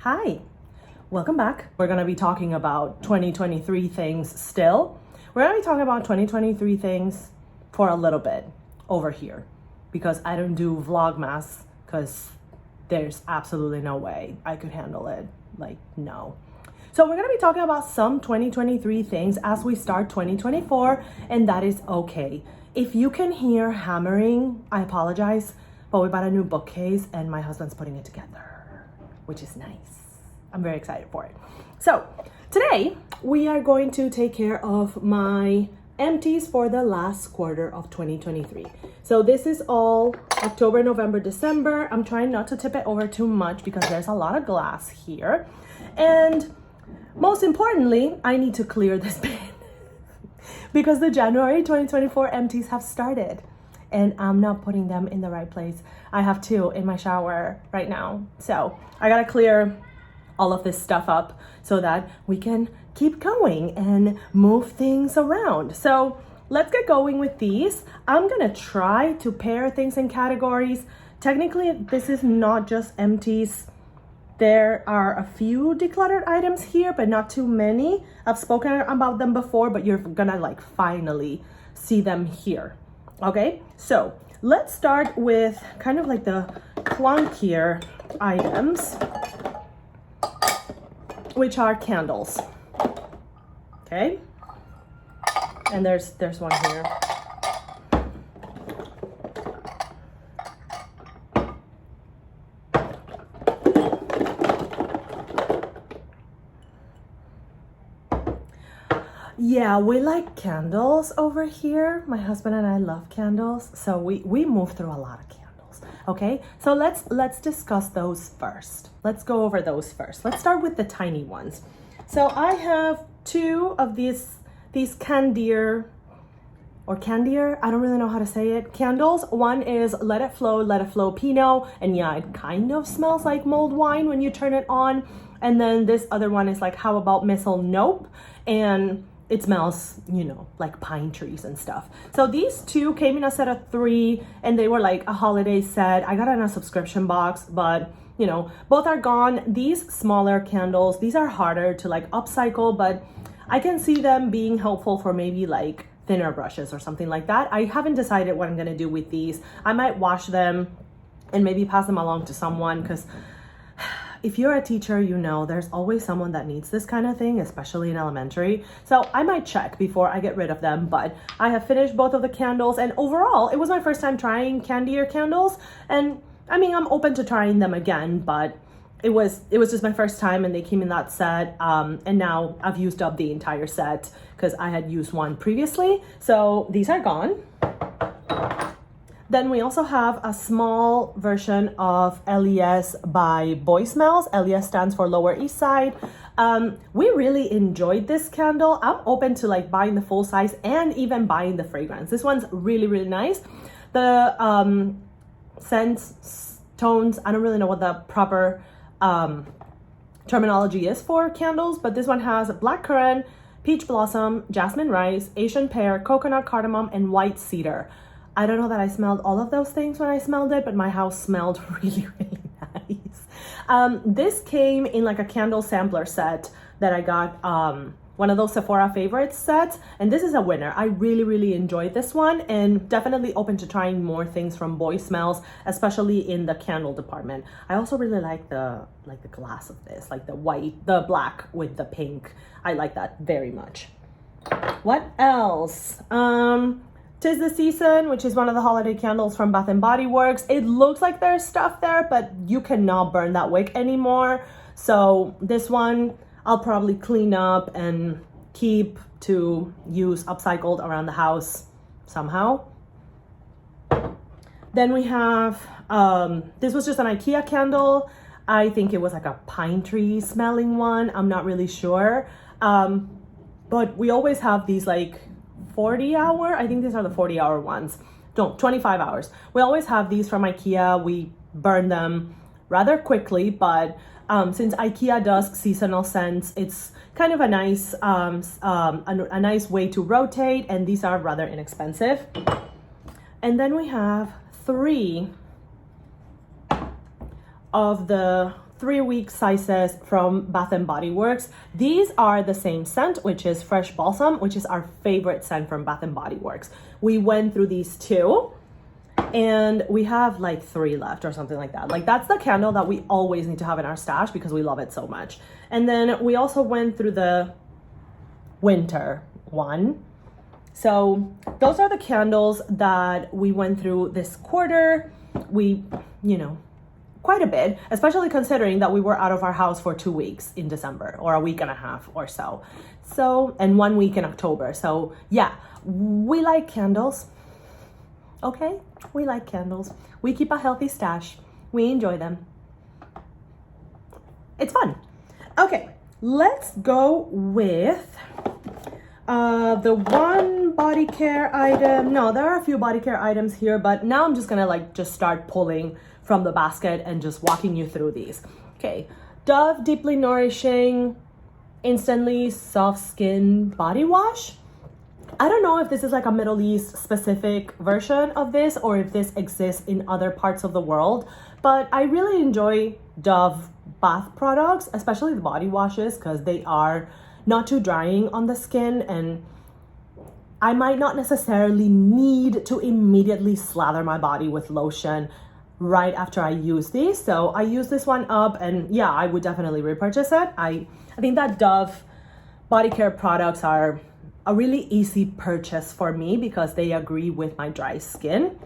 Hi, welcome back. We're gonna be talking about 2023 things still. We're gonna be talking about 2023 things for a little bit over here because I don't do Vlogmas because there's absolutely no way I could handle it. Like, no. So we're gonna be talking about some 2023 things as we start 2024, and that is okay. If you can hear hammering, I apologize, but we bought a new bookcase and my husband's putting it together, which is nice. I'm very excited for it. So today we are going to take care of my empties for the last quarter of 2023. So this is all October, November, December. I'm trying not to tip it over too much because there's a lot of glass here. And most importantly, I need to clear this bin because the January 2024 empties have started and I'm not putting them in the right place. I have two in my shower right now. So I gotta clear all of this stuff up so that we can keep going and move things around. So let's get going with these. I'm gonna try to pair things in categories. Technically, this is not just empties. There are a few decluttered items here, but not too many. I've spoken about them before, but you're gonna like finally see them here. Okay, so let's start with kind of like the clunkier items, which are candles. Okay, and there's one here. Yeah, we like candles over here. My husband and I love candles, so we move through a lot of candles. Okay, so let's discuss those first. Let's go over those first. Let's start with the tiny ones. So I have two of these Candier, I don't really know how to say it, candles. One is Let It Flow Pinot, and yeah, it kind of smells like mulled wine when you turn it on. And then this other one is like How About Missile Nope, and it smells, you know, like pine trees and stuff. So these two came in a set of 3 and they were like a holiday set. I got it in a subscription box, but you know, both are gone. These smaller candles, these are harder to like upcycle, but I can see them being helpful for maybe like thinner brushes or something like that. I haven't decided what I'm gonna do with these. I might wash them and maybe pass them along to someone, because if you're a teacher, you know there's always someone that needs this kind of thing, especially in elementary. So I might check before I get rid of them, but I have finished both of the candles, and overall, it was my first time trying Candier candles. And I mean, I'm open to trying them again, but it was just my first time and they came in that set. And now I've used up the entire set because I had used one previously. So these are gone. Then we also have a small version of LES by Boy Smells. LES stands for Lower East Side. We really enjoyed this candle. I'm open to like buying the full size and even buying the fragrance. This one's really, really nice. The scents, tones, I don't really know what the proper terminology is for candles, but this one has blackcurrant, peach blossom, jasmine rice, Asian pear, coconut cardamom, and white cedar. I don't know that I smelled all of those things when I smelled it, but my house smelled really, really nice. This came in like a candle sampler set that I got, one of those Sephora favorites sets, and this is a winner. I really, really enjoyed this one, and definitely open to trying more things from Boy Smells, especially in the candle department. I also really like the glass of this, like the black with the pink. I like that very much. What else? 'Tis the Season, which is one of the holiday candles from Bath & Body Works. It looks like there's stuff there, but you cannot burn that wick anymore. So this one, I'll probably clean up and keep to use upcycled around the house somehow. Then we have, this was just an IKEA candle. I think it was like a pine tree smelling one. I'm not really sure. But we always have these like 40-hour, I think these are the 40-hour ones. No, 25 hours. We always have these from IKEA. We burn them rather quickly, but since IKEA does seasonal scents, it's kind of a nice a nice way to rotate, and these are rather inexpensive. And then we have 3 of the 3-week sizes from Bath and Body Works. These are the same scent, which is Fresh Balsam, which is our favorite scent from Bath and Body Works. We went through these 2 and we have like 3 left or something like that. Like that's the candle that we always need to have in our stash because we love it so much. And then we also went through the winter one. So those are the candles that we went through this quarter. We, quite a bit, especially considering that we were out of our house for 2 weeks in December, or a week and a half or so. And 1 week in October. So yeah, we like candles. Okay, we like candles. We keep a healthy stash. We enjoy them. It's fun. Okay, let's go with the one Bodycare item. No, there are a few Bodycare items here, but now I'm just gonna just start pulling from the basket and just walking you through these. Okay, Dove Deeply Nourishing Instantly Soft Skin Body Wash. I don't know if this is like a Middle East specific version of this or if this exists in other parts of the world, but I really enjoy Dove bath products, especially the body washes, because they are not too drying on the skin, and I might not necessarily need to immediately slather my body with lotion right after I use these. So I use this one up, and yeah, I would definitely repurchase it. I think that Dove body care products are a really easy purchase for me because they agree with my dry skin.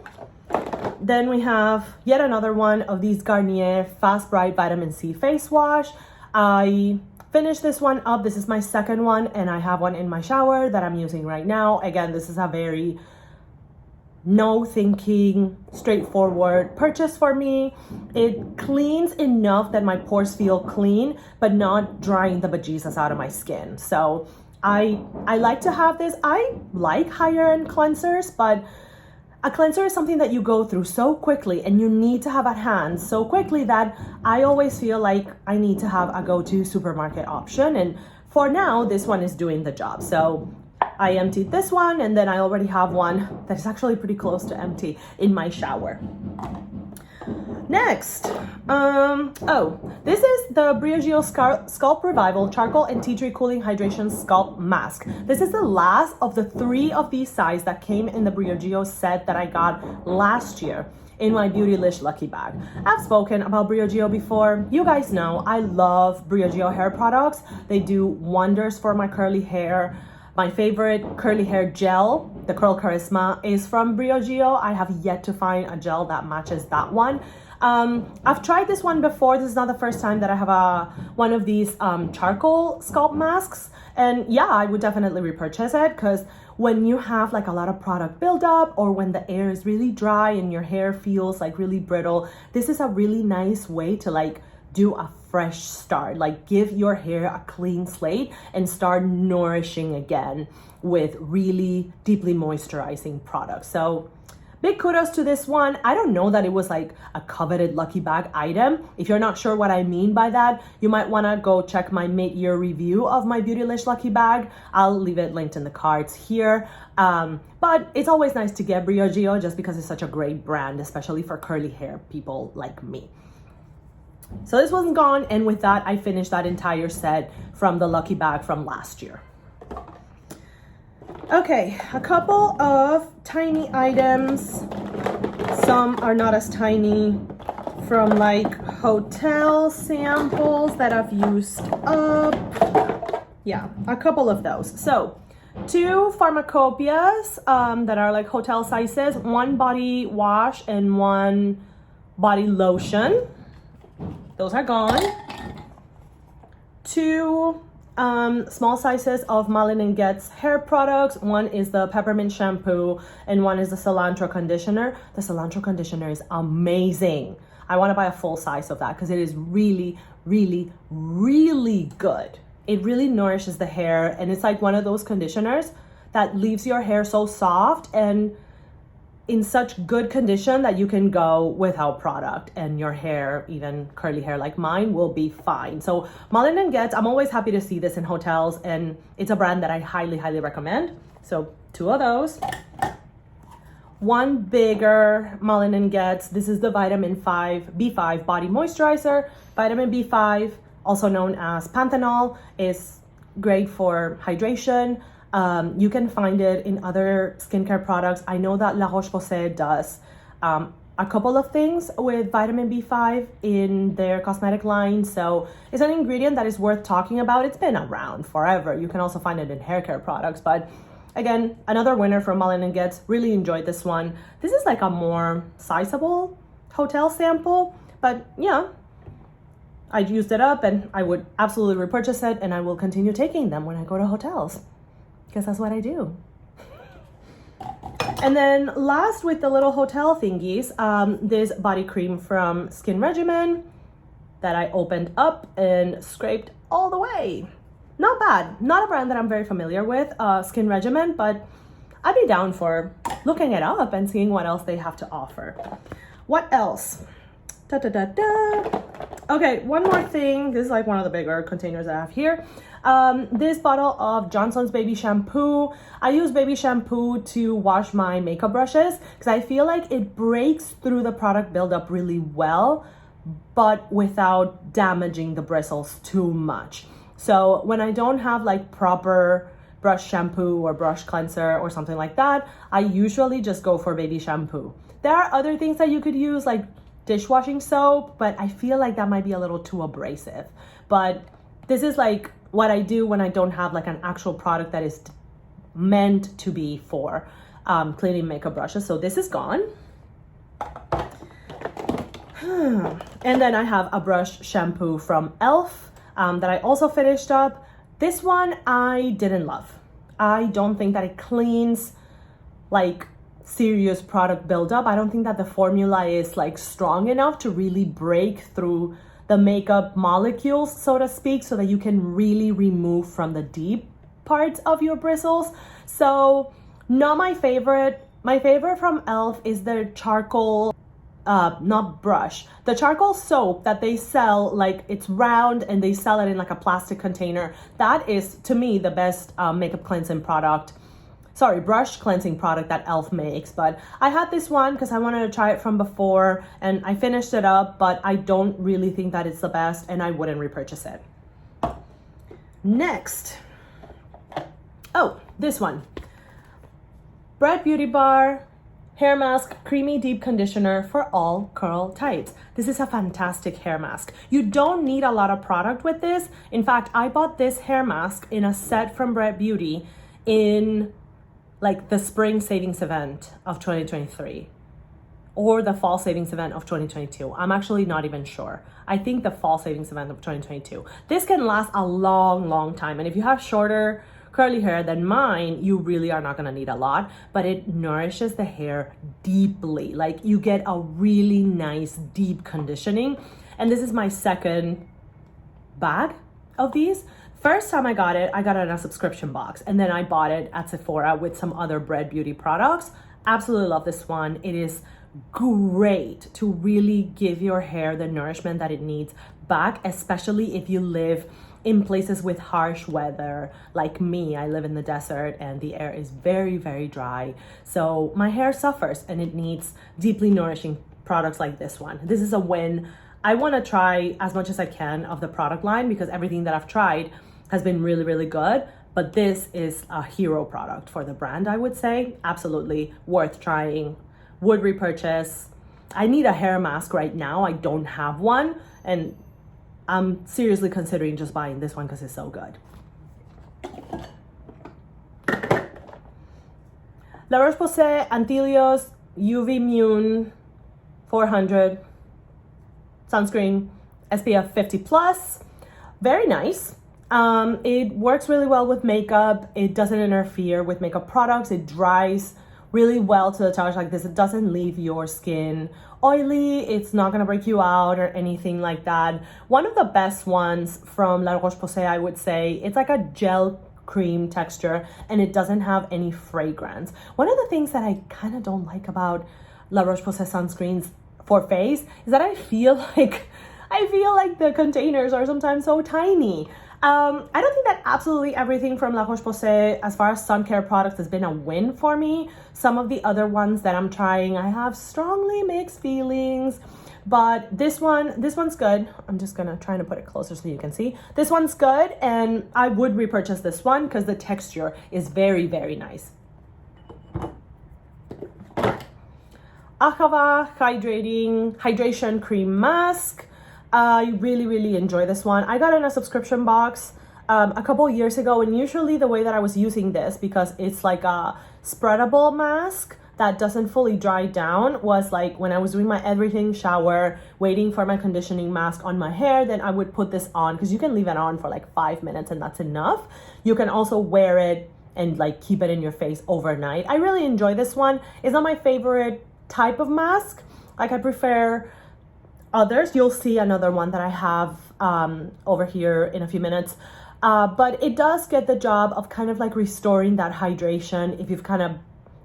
Then we have yet another one of these Garnier Fast Bright Vitamin C Face Wash. I finished this one up. This is my second one, and I have one in my shower that I'm using right now. Again, this is a very no thinking, straightforward purchase for me. It cleans enough that my pores feel clean, but not drying the bejesus out of my skin. So I like to have this. I like higher end cleansers, but a cleanser is something that you go through so quickly and you need to have at hand so quickly that I always feel like I need to have a go-to supermarket option. And for now, this one is doing the job. So I emptied this one, and then I already have one that is actually pretty close to empty in my shower. Next, this is the Briogeo Scalp Revival Charcoal and Tea Tree Cooling Hydration Scalp Mask. This is the last of the 3 of these sizes that came in the Briogeo set that I got last year in my Beautylish Lucky Bag. I've spoken about Briogeo before. You guys know I love Briogeo hair products. They do wonders for my curly hair. My favorite curly hair gel, the Curl Charisma, is from Briogeo. I have yet to find a gel that matches that one. I've tried this one before. This is not the first time that I have one of these charcoal scalp masks. And yeah, I would definitely repurchase it, because when you have like a lot of product buildup, or when the air is really dry and your hair feels like really brittle, this is a really nice way to like do a fresh start, like give your hair a clean slate and start nourishing again with really deeply moisturizing products. So big kudos to this one. I don't know that it was like a coveted Lucky Bag item. If you're not sure what I mean by that, you might want to go check my mid-year review of my Beautylish Lucky Bag. I'll leave it linked in the cards here. But it's always nice to get Briogeo just because it's such a great brand, especially for curly hair people like me. So this wasn't gone, and with that, I finished that entire set from the Lucky Bag from last year. Okay, a couple of tiny items. Some are not as tiny, from like hotel samples that I've used up. Yeah, a couple of those. So 2 pharmacopoeias that are like hotel sizes, 1 body wash and 1 body lotion. Those are gone. 2 small sizes of Malin & Getz hair products. 1 is the peppermint shampoo and 1 is the cilantro conditioner. The cilantro conditioner is amazing. I want to buy a full size of that because it is really, really, really good. It really nourishes the hair, and it's like one of those conditioners that leaves your hair so soft and in such good condition that you can go without product, and your hair, even curly hair like mine, will be fine. So Malin & Getz, I'm always happy to see this in hotels, and it's a brand that I highly, highly recommend. So 2 of those. one bigger Mullinan gets. This is the vitamin B5 body moisturizer. Vitamin B5, also known as panthenol, is great for hydration. You can find it in other skincare products. I know that La Roche-Posay does a couple of things with vitamin B5 in their cosmetic line. So it's an ingredient that is worth talking about. It's been around forever. You can also find it in hair care products. But again, another winner from Mullinan Gets. Really enjoyed this one. This is like a more sizable hotel sample. But yeah, I used it up and I would absolutely repurchase it. And I will continue taking them when I go to hotels, because that's what I do. And then last with the little hotel thingies, this body cream from Skin Regimen that I opened up and scraped all the way. Not bad. Not a brand that I'm very familiar with, Skin Regimen, but I'd be down for looking it up and seeing what else they have to offer. What else? Okay, one more thing. This is like one of the bigger containers that I have here. This bottle of Johnson's baby shampoo. I use baby shampoo to wash my makeup brushes because I feel like it breaks through the product buildup really well, but without damaging the bristles too much. So when I don't have like proper brush shampoo or brush cleanser or something like that, I usually just go for baby shampoo. There are other things that you could use, like dishwashing soap, but I feel like that might be a little too abrasive. But this is like what I do when I don't have like an actual product that is meant to be for cleaning makeup brushes. So this is gone. And then I have a brush shampoo from e.l.f. That I also finished up. This one I didn't love. I don't think that it cleans like serious product buildup. I don't think that the formula is like strong enough to really break through the makeup molecules, so to speak, so that you can really remove from the deep parts of your bristles. So not my favorite. My favorite from e.l.f. is their charcoal, not brush, the charcoal soap that they sell, like it's round and they sell it in like a plastic container. That is, to me, the best makeup cleansing product. Sorry, brush cleansing product that e.l.f. makes. But I had this one because I wanted to try it from before and I finished it up, but I don't really think that it's the best and I wouldn't repurchase it. Next. Oh, this one. Brett Beauty Bar Hair Mask Creamy Deep Conditioner for all curl types. This is a fantastic hair mask. You don't need a lot of product with this. In fact, I bought this hair mask in a set from Brett Beauty in like the spring savings event of 2023 or the fall savings event of 2022. I'm actually not even sure. I think the fall savings event of 2022. This can last a long, long time. And if you have shorter curly hair than mine, you really are not gonna need a lot, but it nourishes the hair deeply. Like you get a really nice deep conditioning. And this is my second bag of these. First time I got it in a subscription box, and then I bought it at Sephora with some other Brett Beauty products. Absolutely love this one. It is great to really give your hair the nourishment that it needs back, especially if you live in places with harsh weather. Like me, I live in the desert and the air is very, very dry. So my hair suffers and it needs deeply nourishing products like this one. This is a win. I want to try as much as I can of the product line because everything that I've tried has been really, really good. But this is a hero product for the brand, I would say. Absolutely worth trying. Would repurchase. I need a hair mask right now. I don't have one. And I'm seriously considering just buying this one because it's so good. La Roche-Posay Antelios UV Immune 400 sunscreen, SPF 50+. Very nice. It works really well with makeup. It doesn't interfere with makeup products. It dries really well to the touch like this. It doesn't leave your skin oily. It's not gonna break you out or anything like that. One of the best ones from La Roche-Posay, I would say, it's like a gel cream texture and it doesn't have any fragrance. One of the things that I kind of don't like about La Roche-Posay sunscreens for face is that I feel like the containers are sometimes so tiny. I don't think that absolutely everything from La Roche-Posay as far as sun care products has been a win for me. Some of the other ones that I'm trying, I have strongly mixed feelings. But this one's good. I'm just trying to put it closer so you can see. This one's good, and I would repurchase this one because the texture is very, very nice. Ahava Hydration Cream Mask. I really, really enjoy this one. I got it in a subscription box a couple years ago, and usually the way that I was using this, because it's like a spreadable mask that doesn't fully dry down, was like when I was doing my everything shower, waiting for my conditioning mask on my hair, then I would put this on, because you can leave it on for like 5 minutes and that's enough. You can also wear it and like keep it in your face overnight. I really enjoy this one. It's not my favorite type of mask. Like, I prefer others. You'll see another one that I have over here in a few minutes. But it does get the job of kind of like restoring that hydration if you've kind of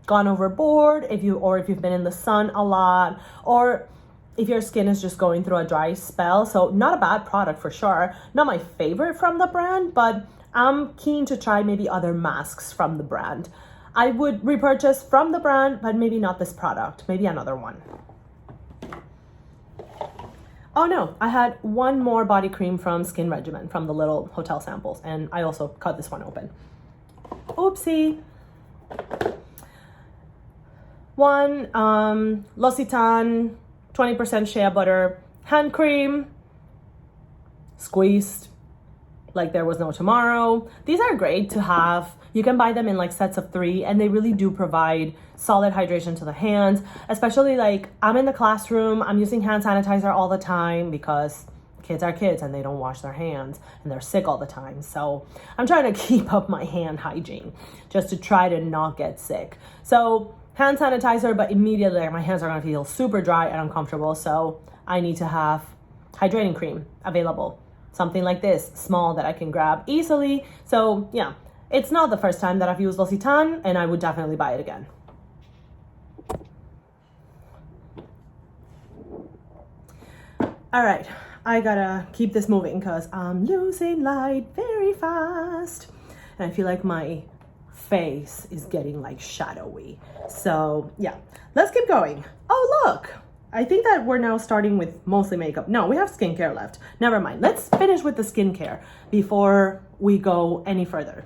gone overboard, if you've been in the sun a lot, or if your skin is just going through a dry spell. So not a bad product for sure. Not my favorite from the brand, but I'm keen to try maybe other masks from the brand. I would repurchase from the brand, but maybe not this product, maybe another one. Oh no, I had one more body cream from Skin Regimen from the little hotel samples, and I also cut this one open. Oopsie. One L'Occitane 20% shea butter hand cream, squeezed like there was no tomorrow. These are great to have. You can buy them in like sets of 3, and they really do provide solid hydration to the hands, especially like I'm in the classroom, I'm using hand sanitizer all the time because kids are kids and they don't wash their hands and they're sick all the time. So I'm trying to keep up my hand hygiene just to try to not get sick. So hand sanitizer, but immediately my hands are gonna feel super dry and uncomfortable. So I need to have hydrating cream available. Something like this, small, that I can grab easily. So yeah, it's not the first time that I've used L'Occitane, and I would definitely buy it again. All right, I gotta keep this moving because I'm losing light very fast. And I feel like my face is getting like shadowy. So yeah, let's keep going. Oh, look. I think that we're now starting with mostly makeup. No, we have skincare left. Never mind. Let's finish with the skincare before we go any further.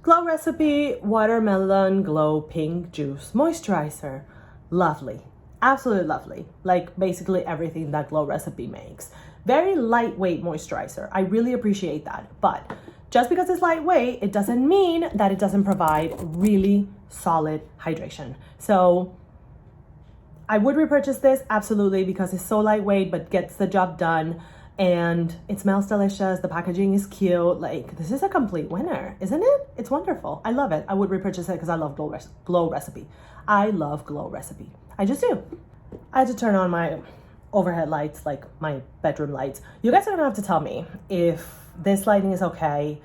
Glow Recipe Watermelon Glow Pink Juice Moisturizer. Lovely. Absolutely lovely. Like basically everything that Glow Recipe makes. Very lightweight moisturizer. I really appreciate that. But just because it's lightweight, it doesn't mean that it doesn't provide really solid hydration. So I would repurchase this, absolutely, because it's so lightweight but gets the job done, and it smells delicious. The packaging is cute. Like, this is a complete winner, isn't it? It's wonderful. I love it. I would repurchase it because I love Glow Recipe. I love Glow Recipe. I just do. I had to turn on my overhead lights, like my bedroom lights. You guys are gonna have to tell me if this lighting is okay.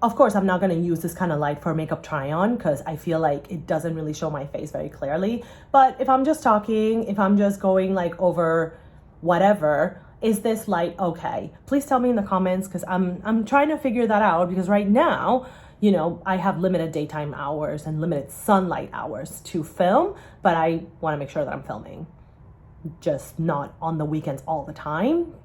Of course, I'm not going to use this kind of light for makeup try-on because I feel like it doesn't really show my face very clearly. But if I'm just talking, if I'm just going like over whatever, is this light okay? Please tell me in the comments because I'm trying to figure that out, because right now, you know, I have limited daytime hours and limited sunlight hours to film, but I want to make sure that I'm filming, just not on the weekends all the time.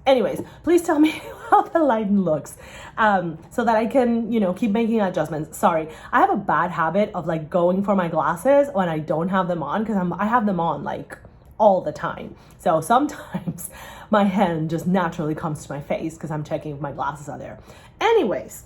Anyways, please tell me how the lighting looks so that I can, you know, keep making adjustments. Sorry, I have a bad habit of like going for my glasses when I don't have them on, because I have them on like all the time. So sometimes my hand just naturally comes to my face because I'm checking if my glasses are there. Anyways,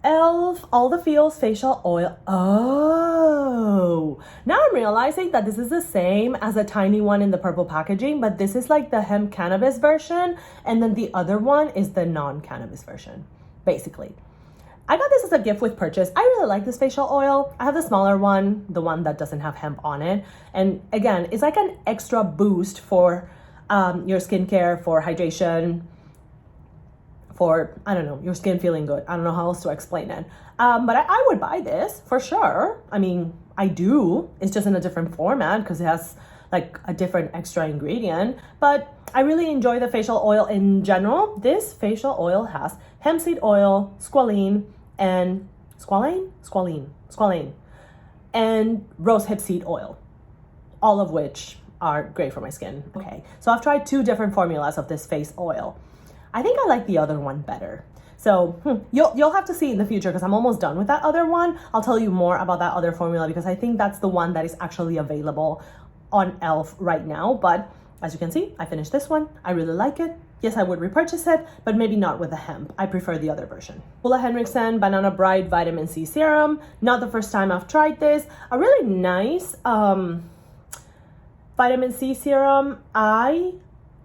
e.l.f. All the Feels Facial Oil. Oh, now I'm realizing that this is the same as the tiny one in the purple packaging, but this is like the hemp cannabis version, and then the other one is the non-cannabis version, basically. I got this as a gift with purchase. I really like this facial oil. I have the smaller one, the one that doesn't have hemp on it. And again, it's like an extra boost for your skincare, for hydration, for, I don't know, your skin feeling good. I don't know how else to explain it. But I would buy this for sure. I mean, I do. It's just in a different format because it has like a different extra ingredient, but I really enjoy the facial oil in general. This facial oil has hemp seed oil, squalene, and squalene, and rosehip seed oil, all of which are great for my skin. Okay, so I've tried 2 different formulas of this face oil. I think I like the other one better. So you'll have to see in the future because I'm almost done with that other one. I'll tell you more about that other formula because I think that's the one that is actually available on e.l.f. right now. But as you can see, I finished this one. I really like it. Yes, I would repurchase it, but maybe not with the hemp. I prefer the other version. Ulla Henriksen Banana Bright Vitamin C Serum. Not the first time I've tried this. A really nice vitamin C serum. I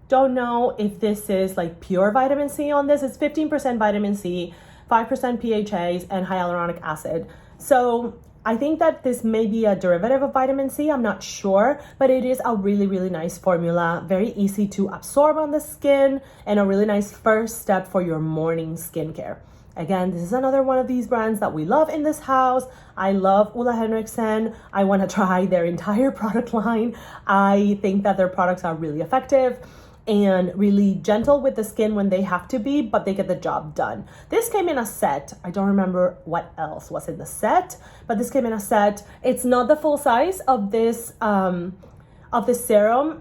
don't know if this is like pure vitamin C on this. It's 15% vitamin C, 5% PHAs, and hyaluronic acid. So I think that this may be a derivative of vitamin C. I'm not sure, but it is a really, really nice formula. Very easy to absorb on the skin and a really nice first step for your morning skincare. Again, this is another one of these brands that we love in this house. I love Ulla Henriksen. I want to try their entire product line. I think that their products are really effective and really gentle with the skin when they have to be, but they get the job done. This came in a set. I don't remember what else was in the set, but this came in a set. It's not the full size of this serum.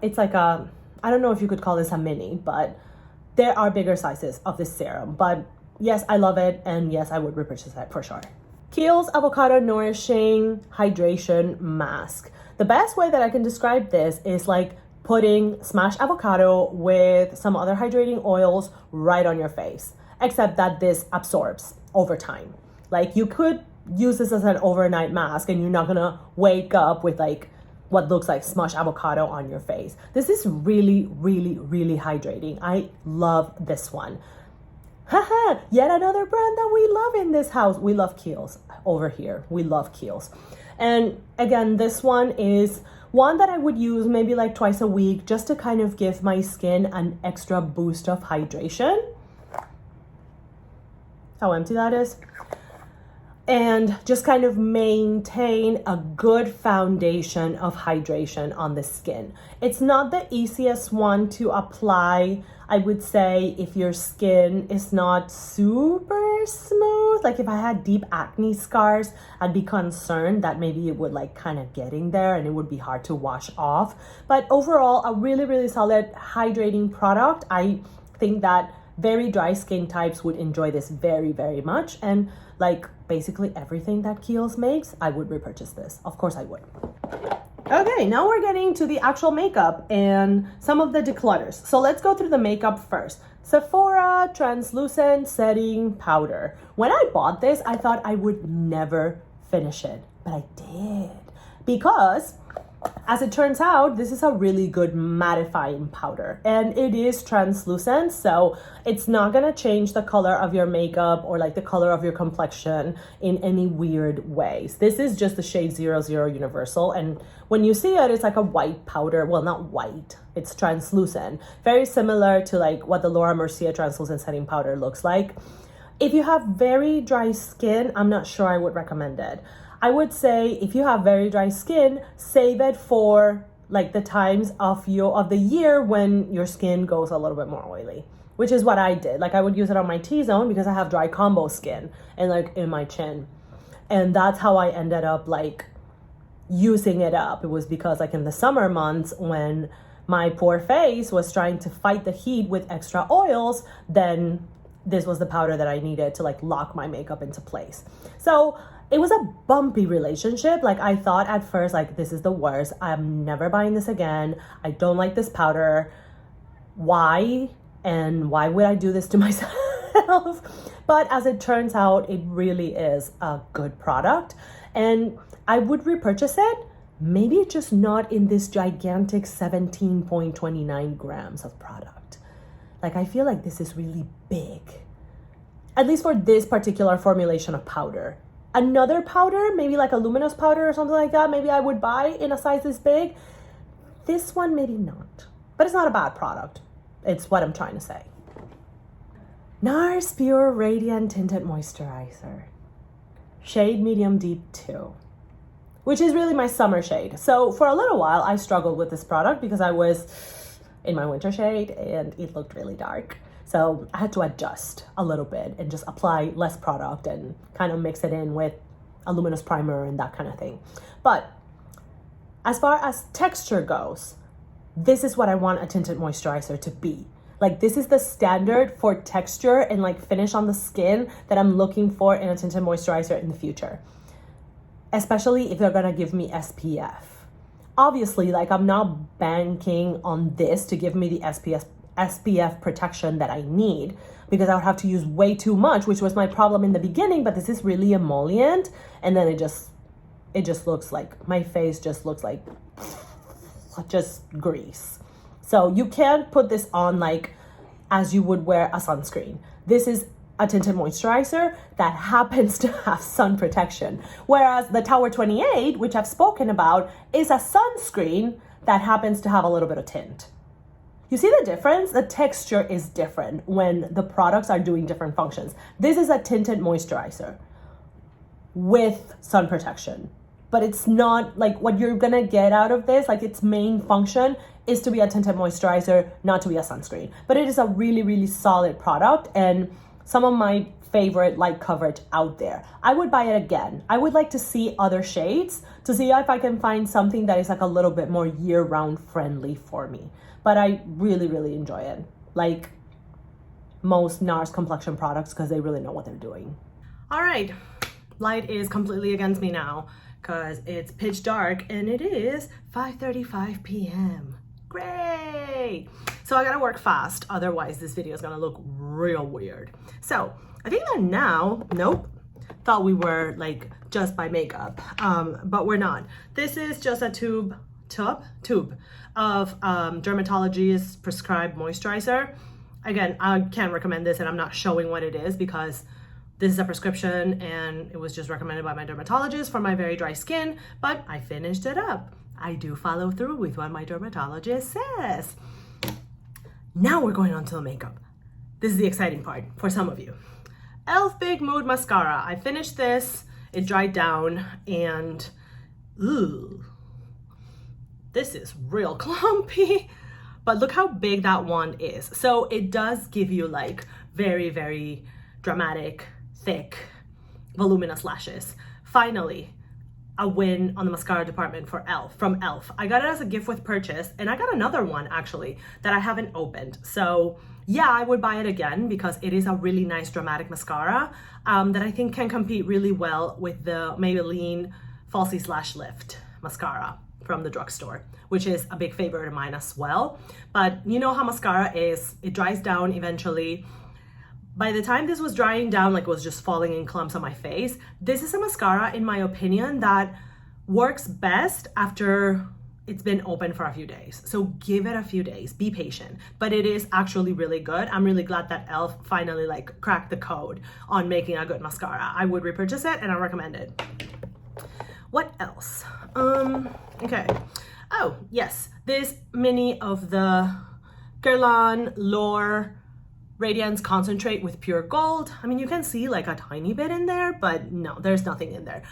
It's like a, I don't know if you could call this a mini, but there are bigger sizes of this serum. But yes, I love it, and yes, I would repurchase that for sure. Kiehl's Avocado Nourishing Hydration Mask. The best way that I can describe this is like putting smashed avocado with some other hydrating oils right on your face, except that this absorbs over time. Like you could use this as an overnight mask and you're not gonna wake up with like what looks like smashed avocado on your face. This is really, really, really hydrating. I love this one. Haha, yet another brand that we love in this house. We love Kiehl's over here. We love Kiehl's. And again, this one is one that I would use maybe like twice a week just to kind of give my skin an extra boost of hydration. How empty that is. And just kind of maintain a good foundation of hydration on the skin. It's not the easiest one to apply. I would say if your skin is not super smooth, like if I had deep acne scars, I'd be concerned that maybe it would like kind of getting there and it would be hard to wash off. But overall, a really, really solid hydrating product. I think that very dry skin types would enjoy this very, very much. And like basically everything that Kiehl's makes, I would repurchase this. Of course I would. Okay, now we're getting to the actual makeup and some of the declutters. So let's go through the makeup first. Sephora Translucent Setting Powder. When I bought this, I thought I would never finish it, but I did. Because as it turns out, this is a really good mattifying powder and it is translucent, so it's not gonna change the color of your makeup or like the color of your complexion in any weird ways. This is just the shade 00 Universal, and when you see it, it's like a white powder. Well, not white, it's translucent. Very similar to like what the Laura Mercier Translucent Setting Powder looks like. If you have very dry skin, I'm not sure I would recommend it. I would say if you have very dry skin, save it for like the times of the year when your skin goes a little bit more oily, which is what I did. Like I would use it on my T-zone because I have dry combo skin and like in my chin. And that's how I ended up like using it up. It was because like in the summer months when my poor face was trying to fight the heat with extra oils, then this was the powder that I needed to like lock my makeup into place. So it was a bumpy relationship. Like I thought at first, like this is the worst. I'm never buying this again. I don't like this powder. Why? And why would I do this to myself? But as it turns out, it really is a good product. And I would repurchase it. Maybe just not in this gigantic 17.29 grams of product. Like I feel like this is really big. At least for this particular formulation of powder. Another powder, maybe like a luminous powder or something like that, maybe I would buy in a size this big. This one, maybe not. But it's not a bad product. It's what I'm trying to say. NARS Pure Radiant Tinted Moisturizer. Shade Medium Deep 2. which is really my summer shade. So for a little while, I struggled with this product because I was in my winter shade and it looked really dark. So I had to adjust a little bit and just apply less product and kind of mix it in with a luminous primer and that kind of thing. But as far as texture goes, this is what I want a tinted moisturizer to be. Like, this is the standard for texture and like finish on the skin that I'm looking for in a tinted moisturizer in the future. Especially if they're gonna give me SPF. Obviously, like, I'm not banking on this to give me the SPF protection that I need, because I would have to use way too much, which was my problem in the beginning. But this is really emollient, and then it just looks like, my face just looks like just grease. So you can't put this on like as you would wear a sunscreen. This is a tinted moisturizer that happens to have sun protection. Whereas the Tower 28, which I've spoken about, is a sunscreen that happens to have a little bit of tint. You see the difference? The texture is different when the products are doing different functions. This is a tinted moisturizer with sun protection, but it's not like what you're gonna get out of this. Like, its main function is to be a tinted moisturizer, not to be a sunscreen. But it is a really, really solid product and some of my favorite light coverage out there. I would buy it again. I would like to see other shades to see if I can find something that is like a little bit more year-round friendly for me. But I really, really enjoy it. Like most NARS complexion products, because they really know what they're doing. All right, light is completely against me now because it's pitch dark and it is 5:35 p.m. Great. So I gotta work fast, otherwise this video is gonna look real weird. So I think that now, nope, thought we were like just by makeup, but we're not. This is just a tube of dermatologist prescribed moisturizer. Again, I can't recommend this and I'm not showing what it is because this is a prescription and it was just recommended by my dermatologist for my very dry skin, but I finished it up. I do follow through with what my dermatologist says. Now we're going on to the makeup. This is the exciting part for some of you. e.l.f. Big Mood Mascara. I finished this, it dried down, and ooh, this is real clumpy, but look how big that one is. So it does give you like very, very dramatic, thick, voluminous lashes. Finally, a win on the mascara department for e.l.f. from e.l.f. I got it as a gift with purchase, and I got another one actually that I haven't opened. So yeah, I would buy it again because it is a really nice dramatic mascara that I think can compete really well with the Maybelline Falsies Lash Lift mascara from the drugstore, which is a big favorite of mine as well. But you know how mascara is, it dries down eventually. By the time this was drying down, like it was just falling in clumps on my face, this is a mascara, in my opinion, that works best after it's been open for a few days. So give it a few days, be patient, but it is actually really good. I'm really glad that e.l.f. finally like cracked the code on making a good mascara. I would repurchase it and I recommend it. What else? Okay. Oh, yes, this mini of the Guerlain L'Or Radiance Concentrate with Pure Gold. I mean, you can see like a tiny bit in there, but no, there's nothing in there.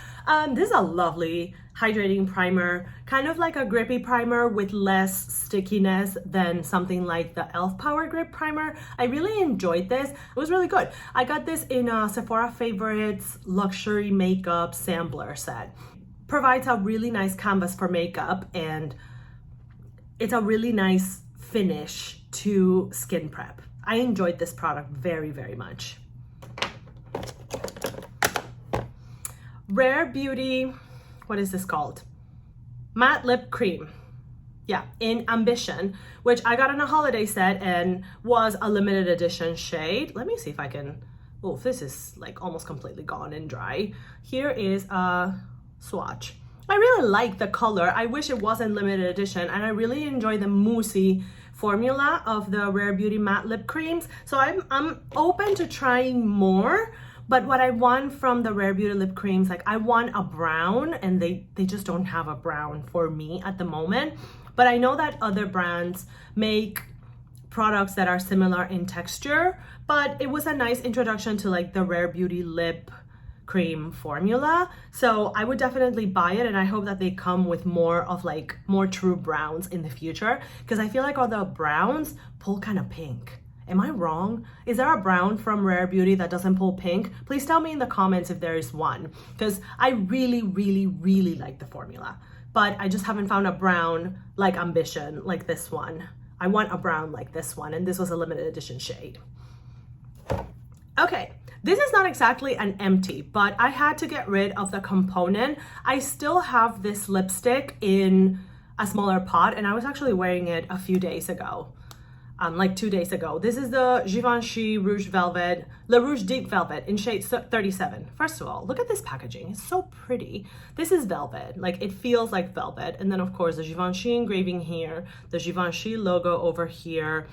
This is a lovely hydrating primer, kind of like a grippy primer with less stickiness than something like the e.l.f. Power Grip Primer. I really enjoyed this. It was really good. I got this in a Sephora Favorites luxury makeup sampler set. Provides a really nice canvas for makeup, and it's a really nice finish to skin prep. I enjoyed this product very, very much. Rare Beauty, what is this called? Matte Lip Cream. Yeah, in Ambition, which I got in a holiday set and was a limited edition shade. Let me see if I can, oh, this is like almost completely gone and dry. Here is a swatch. I really like the color. I wish it wasn't limited edition, and I really enjoy the moussey formula of the Rare Beauty matte lip creams. So I'm open to trying more, but what I want from the Rare Beauty lip creams, like I want a brown, and they just don't have a brown for me at the moment. But I know that other brands make products that are similar in texture, but it was a nice introduction to like the Rare Beauty lip cream formula. So I would definitely buy it, and I hope that they come with more of like more true browns in the future, because I feel like all the browns pull kind of pink. Am I wrong? Is there a brown from Rare Beauty that doesn't pull pink? Please tell me in the comments if there is one, because I really, really, really like the formula, but I just haven't found a brown like Ambition like this one. I want a brown like this one, and this was a limited edition shade. Okay, this is not exactly an empty, but I had to get rid of the component. I still have this lipstick in a smaller pot, and I was actually wearing it a few days ago, like 2 days ago. This is the Givenchy Rouge Velvet, Le Rouge Deep Velvet in shade 37. First of all, look at this packaging. It's so pretty. This is velvet, like it feels like velvet. And then of course the Givenchy engraving here, the Givenchy logo over here.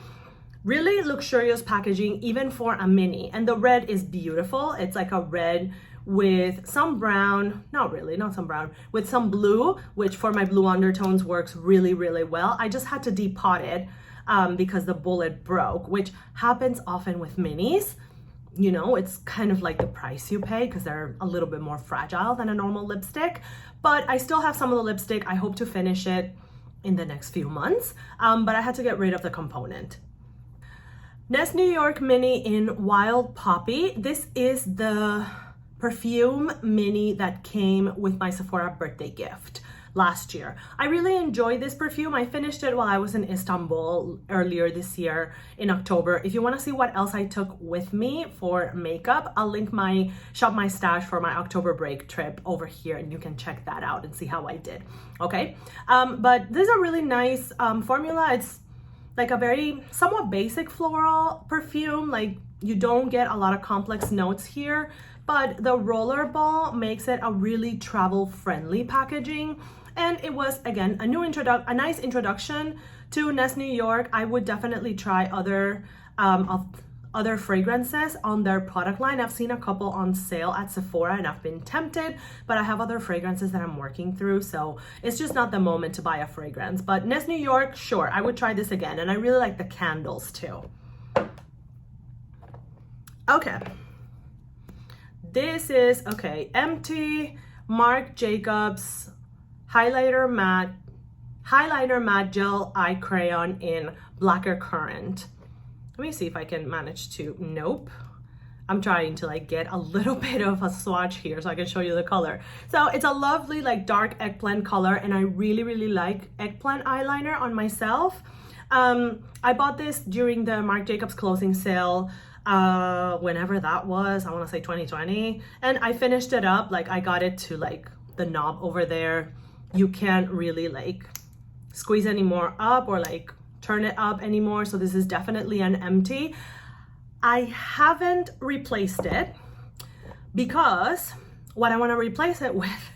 Really luxurious packaging, even for a mini. And the red is beautiful. It's like a red with some brown, not really, not some brown, with some blue, which for my blue undertones works really, really well. I just had to depot it because the bullet broke, which happens often with minis. You know, it's kind of like the price you pay because they're a little bit more fragile than a normal lipstick. But I still have some of the lipstick. I hope to finish it in the next few months, but I had to get rid of the component. Nest New York Mini in Wild Poppy. This is the perfume mini that came with my Sephora birthday gift last year. I really enjoyed this perfume. I finished it while I was in Istanbul earlier this year in October. If you want to see what else I took with me for makeup, I'll link my Shop My Stash for my October break trip over here, and you can check that out and see how I did. Okay, but this is a really nice formula. It's like a very somewhat basic floral perfume. Like you don't get a lot of complex notes here, but the roller ball makes it a really travel friendly packaging. And it was, again, a nice introduction to Nest New York. I would definitely try other fragrances on their product line. I've seen a couple on sale at Sephora and I've been tempted, but I have other fragrances that I'm working through, so it's just not the moment to buy a fragrance. But Nest New York, sure, I would try this again, and I really like the candles too. Okay, this is, okay, Empty Marc Jacobs highlighter matte gel eye crayon in Blacker Currant. Let me see if I can manage to, nope. I'm trying to like get a little bit of a swatch here so I can show you the color. So it's a lovely like dark eggplant color, and I really, really like eggplant eyeliner on myself. I bought this during the Marc Jacobs closing sale, whenever that was, I want to say 2020. And I finished it up, like I got it to like the knob over there. You can't really like squeeze any more up or like turn it up anymore, so this is definitely an empty. I haven't replaced it because what I want to replace it with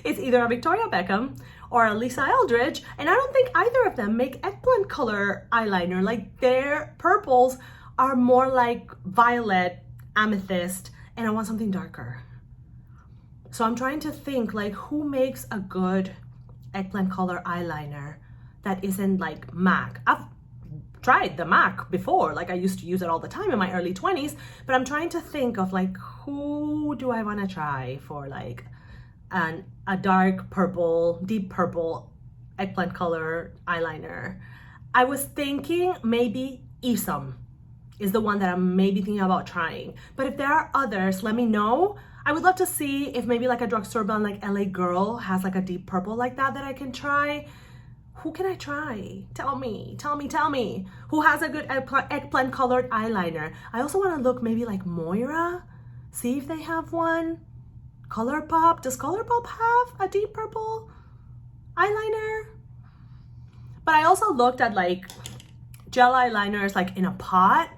is either a Victoria Beckham or a Lisa Eldridge, and I don't think either of them make eggplant color eyeliner. Like their purples are more like violet, amethyst, and I want something darker. So I'm trying to think like who makes a good eggplant color eyeliner that isn't like MAC. I've tried the MAC before, like I used to use it all the time in my early 20s, but I'm trying to think of like who do I want to try for like a dark purple, deep purple eggplant color eyeliner. I was thinking maybe Isom is the one that I'm maybe thinking about trying, but if there are others, let me know. I would love to see if maybe like a drugstore brand like LA Girl has like a deep purple like that I can try. Who can I try? Tell me. Who has a good eggplant colored eyeliner? I also want to look maybe like Moira, see if they have one. ColourPop, does ColourPop have a deep purple eyeliner? But I also looked at like gel eyeliners like in a pot.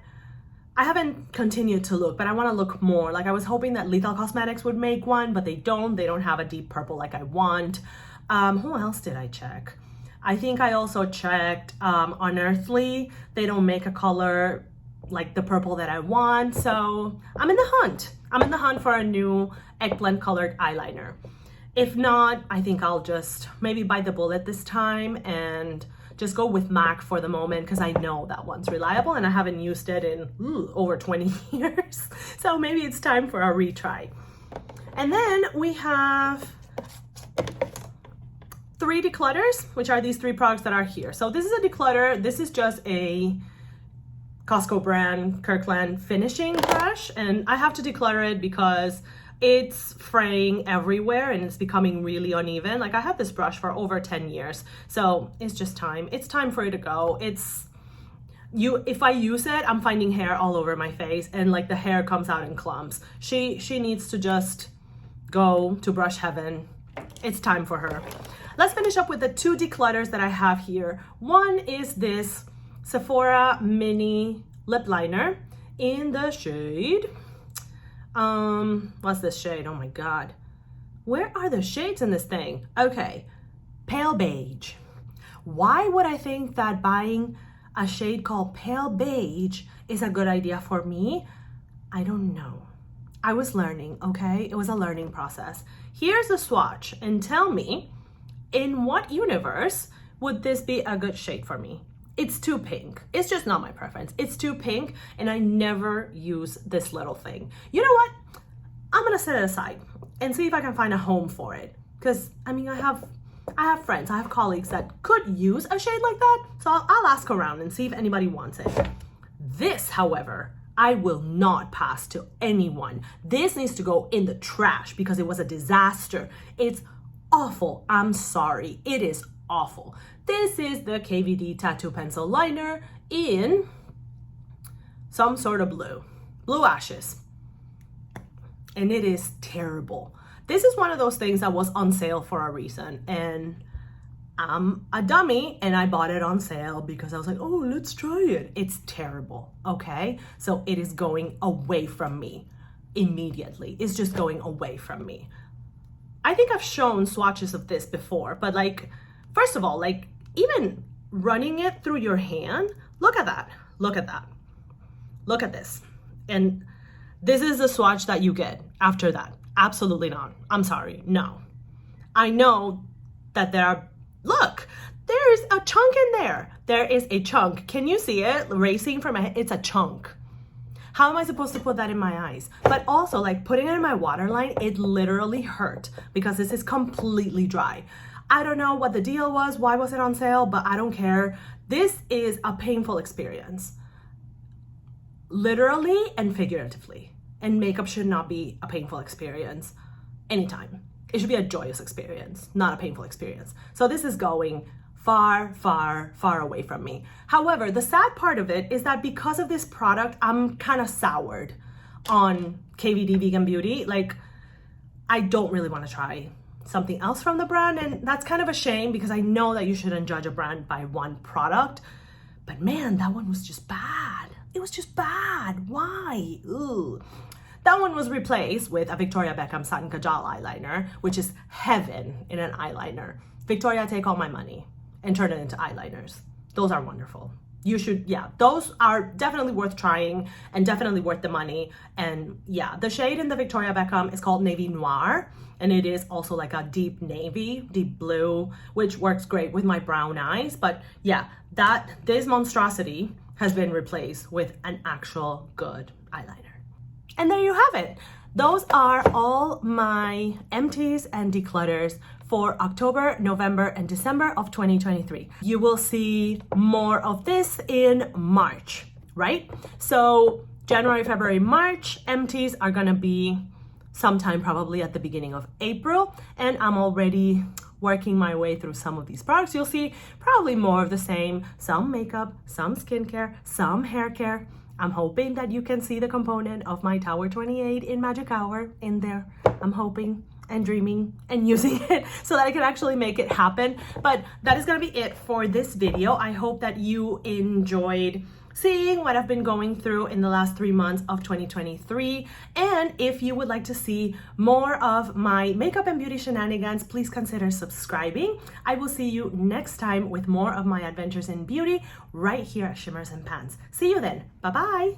I haven't continued to look, but I want to look more. Like I was hoping that Lethal Cosmetics would make one, but they don't have a deep purple like I want. Who else did I check? I think I also checked Unearthly. They don't make a color like the purple that I want. So I'm in the hunt. I'm in the hunt for a new eggplant colored eyeliner. If not, I think I'll just maybe bite the bullet this time and just go with MAC for the moment, because I know that one's reliable and I haven't used it in over 20 years. So maybe it's time for a retry. And then we have 3 declutters, which are these 3 products that are here. So this is a declutter. This is just a Costco brand Kirkland finishing brush, and I have to declutter it because it's fraying everywhere and it's becoming really uneven. Like I had this brush for over 10 years, so it's just time. It's time for it to go. If I use it, I'm finding hair all over my face, and like the hair comes out in clumps. She needs to just go to brush heaven. It's time for her. Let's finish up with the 2 declutters that I have here. One is this Sephora mini lip liner in the shade, what's this shade? Oh my God. Where are the shades in this thing? Okay, pale beige. Why would I think that buying a shade called pale beige is a good idea for me? I don't know. I was learning, okay? It was a learning process. Here's a swatch and tell me, in what universe would this be a good shade for me? It's too pink. It's just not my preference. It's too pink, and I never use this little thing. You know what? I'm gonna set it aside and see if I can find a home for it. Because I mean, I have friends, I have colleagues that could use a shade like that. So I'll ask around and see if anybody wants it. This, however, I will not pass to anyone. This needs to go in the trash because it was a disaster. It's awful. I'm sorry. It is awful. This is the KVD tattoo pencil liner in some sort of blue ashes, and it is terrible. This is one of those things that was on sale for a reason, and I'm a dummy and I bought it on sale because I was like, oh, let's try it. It's terrible, okay? So it is going away from me immediately. It's just going away from me. I think I've shown swatches of this before, but like, first of all, like even running it through your hand, look at that, look at that, look at this. And this is the swatch that you get after that. Absolutely not. I'm sorry, no. I know that look, there is a chunk in there. There is a chunk. Can you see it racing from my head? It's a chunk. How am I supposed to put that in my eyes? But also, like putting it in my waterline, it literally hurt because this is completely dry. I don't know what the deal was, why was it on sale, but I don't care. This is a painful experience, literally and figuratively. And makeup should not be a painful experience anytime. It should be a joyous experience, not a painful experience. So this is going far, far, far away from me. However, the sad part of it is that because of this product, I'm kind of soured on KVD Vegan Beauty. Like, I don't really want to try something else from the brand, and that's kind of a shame because I know that you shouldn't judge a brand by one product, but man, that one was just bad. It was just bad. Why? Ugh. That one was replaced with a Victoria Beckham Satin Kajal eyeliner, which is heaven in an eyeliner. Victoria, take all my money and turn it into eyeliners. Those are wonderful. You should, yeah, those are definitely worth trying and definitely worth the money. And yeah, the shade in the Victoria Beckham is called Navy Noir, and it is also like a deep navy, deep blue, which works great with my brown eyes. But yeah, this monstrosity has been replaced with an actual good eyeliner. And there you have it. Those are all my empties and declutters for October, November, and December of 2023. You will see more of this in March, right? So January, February, March empties are gonna be sometime probably at the beginning of April, and I'm already working my way through some of these products. You'll see probably more of the same, some makeup, some skincare, some hair care. I'm hoping that you can see the component of my Tower 28 in Magic Hour in there. I'm hoping and dreaming and using it so that I can actually make it happen. But that is gonna be it for this video. I hope that you enjoyed seeing what I've been going through in the last 3 months of 2023. And if you would like to see more of my makeup and beauty shenanigans, please consider subscribing. I will see you next time with more of my adventures in beauty right here at Shimmers and Pans. See you then. Bye-bye.